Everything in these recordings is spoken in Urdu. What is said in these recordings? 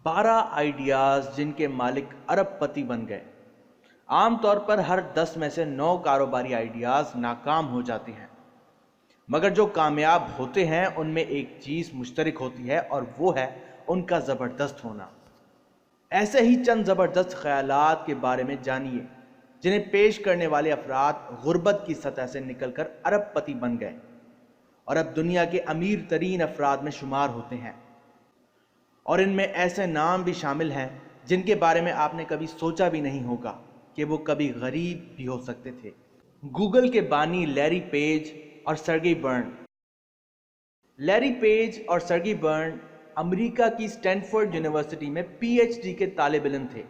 12 آئیڈیاز جن کے مالک ارب پتی بن گئے۔ عام طور پر ہر 10 میں سے 9 کاروباری آئیڈیاز ناکام ہو جاتے ہیں، مگر جو کامیاب ہوتے ہیں ان میں ایک چیز مشترک ہوتی ہے اور وہ ہے ان کا زبردست ہونا۔ ایسے ہی چند زبردست خیالات کے بارے میں جانیے جنہیں پیش کرنے والے افراد غربت کی سطح سے نکل کر ارب پتی بن گئے اور اب دنیا کے امیر ترین افراد میں شمار ہوتے ہیں، اور ان میں ایسے نام بھی شامل ہیں جن کے بارے میں آپ نے کبھی سوچا بھی نہیں ہوگا کہ وہ کبھی غریب بھی ہو سکتے تھے۔ گوگل کے بانی لیری پیج اور سرگی برن۔ لیری پیج اور سرگی برن امریکہ کی اسٹینفورڈ یونیورسٹی میں پی ایچ ڈی کے طالب علم تھے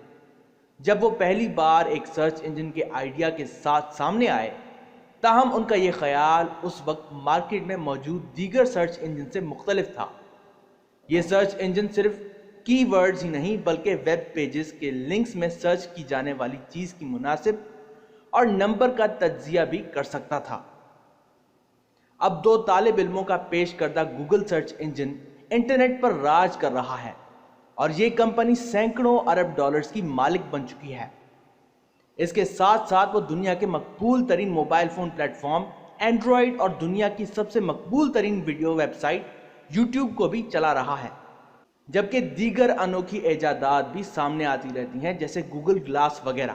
جب وہ پہلی بار ایک سرچ انجن کے آئیڈیا کے ساتھ سامنے آئے، تاہم ان کا یہ خیال اس وقت مارکیٹ میں موجود دیگر سرچ انجن سے مختلف تھا۔ یہ سرچ انجن صرف کی ورڈز ہی نہیں بلکہ ویب پیجز کے لنکس میں سرچ کی جانے والی چیز کی مناسب اور نمبر کا تجزیہ بھی کر سکتا تھا۔ اب 2 طالب علموں کا پیش کردہ گوگل سرچ انجن انٹرنیٹ پر راج کر رہا ہے اور یہ کمپنی سینکڑوں ارب ڈالرز کی مالک بن چکی ہے۔ اس کے ساتھ ساتھ وہ دنیا کے مقبول ترین موبائل فون پلیٹ فارم اینڈرائیڈ اور دنیا کی سب سے مقبول ترین ویڈیو ویب سائٹ یوٹیوب کو بھی چلا رہا ہے، جبکہ دیگر انوکھی ایجادات بھی سامنے آتی رہتی ہیں جیسے گوگل گلاس وغیرہ۔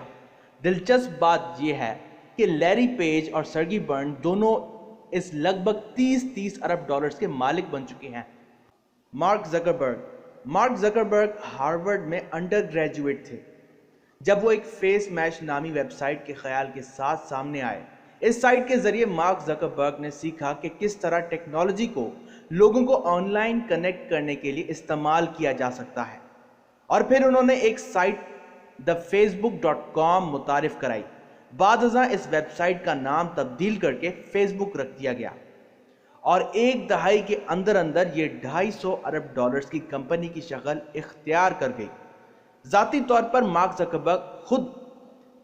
دلچسپ بات یہ ہے کہ لیری پیج اور سرگی برن دونوں اس لگ بھگ 30 ارب ڈالرز کے مالک بن چکے ہیں۔ مارک زکربرگ ہارورڈ میں انڈر گریجویٹ تھے جب وہ ایک فیس میش نامی ویب سائٹ کے خیال کے ساتھ سامنے آئے۔ اس سائٹ کے ذریعے مارک زکربرگ نے سیکھا کہ کس طرح ٹیکنالوجی کو لوگوں کو آن لائن کنیکٹ کرنے کے لیے استعمال کیا جا سکتا ہے، اور پھر انہوں نے ایک سائٹ thefacebook.com متعارف کرائی۔ بعد ازاں اس ویب سائٹ کا نام تبدیل کر کے فیس بک رکھ دیا گیا اور ایک دہائی کے اندر اندر یہ 250 ارب ڈالرز کی کمپنی کی شکل اختیار کر گئی۔ ذاتی طور پر مارک زکربرگ خود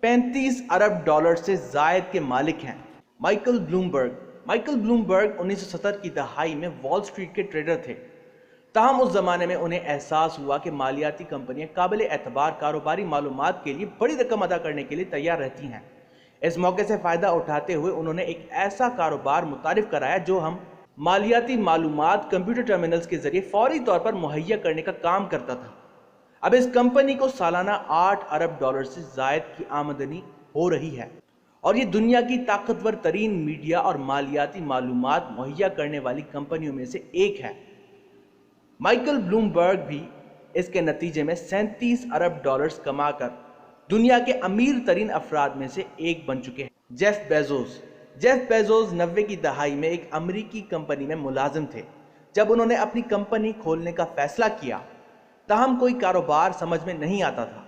35 ارب ڈالر سے زائد کے مالک ہیں۔ مائیکل بلومبرگ 1970 کی دہائی میں وال اسٹریٹ کے ٹریڈر تھے، تاہم اس زمانے میں انہیں احساس ہوا کہ مالیاتی کمپنیاں قابل اعتبار کاروباری معلومات کے لیے بڑی رقم ادا کرنے کے لیے تیار رہتی ہیں۔ اس موقع سے فائدہ اٹھاتے ہوئے انہوں نے ایک ایسا کاروبار متعارف کرایا جو ہم مالیاتی معلومات کمپیوٹر ٹرمینلز کے ذریعے فوری طور پر مہیا کرنے کا کام کرتا تھا۔ اب اس کمپنی کو سالانہ 8 ارب ڈالر سے زائد کی آمدنی ہو رہی ہے اور یہ دنیا کی طاقتور ترین میڈیا اور مالیاتی معلومات مہیا کرنے والی کمپنیوں میں سے ایک ہے۔ مائیکل بلومبرگ بھی اس کے نتیجے میں 37 ارب ڈالرز کما کر دنیا کے امیر ترین افراد میں سے ایک بن چکے ہیں۔ جیف بیزوس 90 کی دہائی میں ایک امریکی کمپنی میں ملازم تھے جب انہوں نے اپنی کمپنی کھولنے کا فیصلہ کیا، تاہم کوئی کاروبار سمجھ میں نہیں آتا تھا۔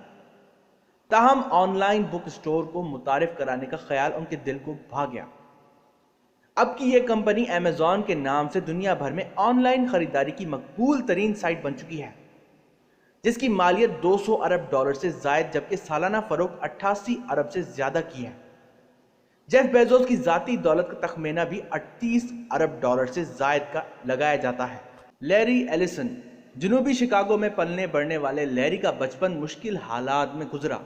تاہم آن لائن بک سٹور کو متعارف کرانے کا خیال ان کے دل کو بھا گیا۔ اب کی یہ کمپنی امیزون کے نام سے دنیا بھر میں آن لائن خریداری کی مقبول ترین سائٹ بن چکی ہے، جس کی مالیت 200 ارب ڈالر سے زائد جبکہ سالانہ فروخت 88 ارب سے زیادہ کی ہے۔ جیف بیزوس کی ذاتی دولت کا تخمینہ بھی 38 ارب ڈالر سے زائد کا لگایا جاتا ہے۔ Larry Allison. جنوبی شکاگو میں پلنے بڑھنے والے لیری کا بچپن مشکل حالات میں گزرا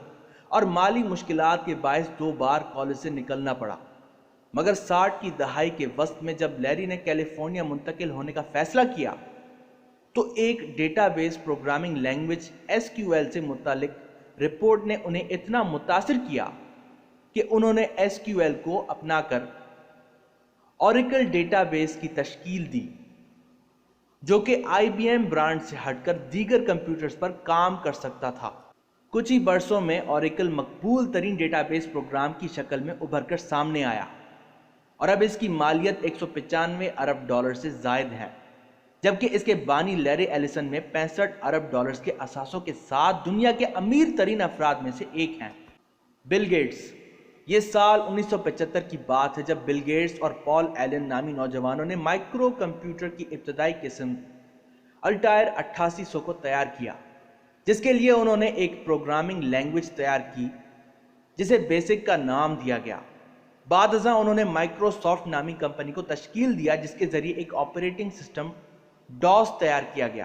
اور مالی مشکلات کے باعث 2 بار کالج سے نکلنا پڑا، مگر 60 کی دہائی کے وسط میں جب لیری نے کیلیفورنیا منتقل ہونے کا فیصلہ کیا تو ایک data base programming language SQL سے متعلق رپورٹ نے انہیں اتنا متاثر کیا کہ انہوں نے SQL کو اپنا کر اوریکل ڈیٹا بیس کی تشکیل دی، جو کہ IBM برانڈ سے ہٹ کر دیگر کمپیوٹرز پر کام کر سکتا تھا۔ کچھ ہی برسوں میں اوریکل مقبول ترین ڈیٹا بیس پروگرام کی شکل میں ابھر کر سامنے آیا اور اب اس کی مالیت 195 ارب ڈالر سے زائد ہے، جبکہ اس کے بانی لیری ایلیسن میں 65 ارب ڈالرز کے اثاثوں کے ساتھ دنیا کے امیر ترین افراد میں سے ایک ہیں۔ Bill Gates. یہ سال 1975 کی بات ہے جب بل گیٹس اور پال ایلن نامی نوجوانوں نے مائکرو کمپیوٹر کی ابتدائی قسم الٹائر 8800 کو تیار کیا، جس کے لیے انہوں نے ایک پروگرامنگ لینگویج تیار کی جسے بیسک کا نام دیا گیا۔ بعد ازاں انہوں نے مائکروسافٹ نامی کمپنی کو تشکیل دیا جس کے ذریعے ایک آپریٹنگ سسٹم ڈاس تیار کیا گیا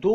2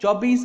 24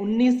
19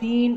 3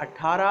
18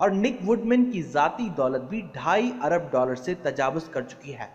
اور نک وڈمن کی ذاتی دولت بھی $2.5 ارب سے تجاوز کر چکی ہے۔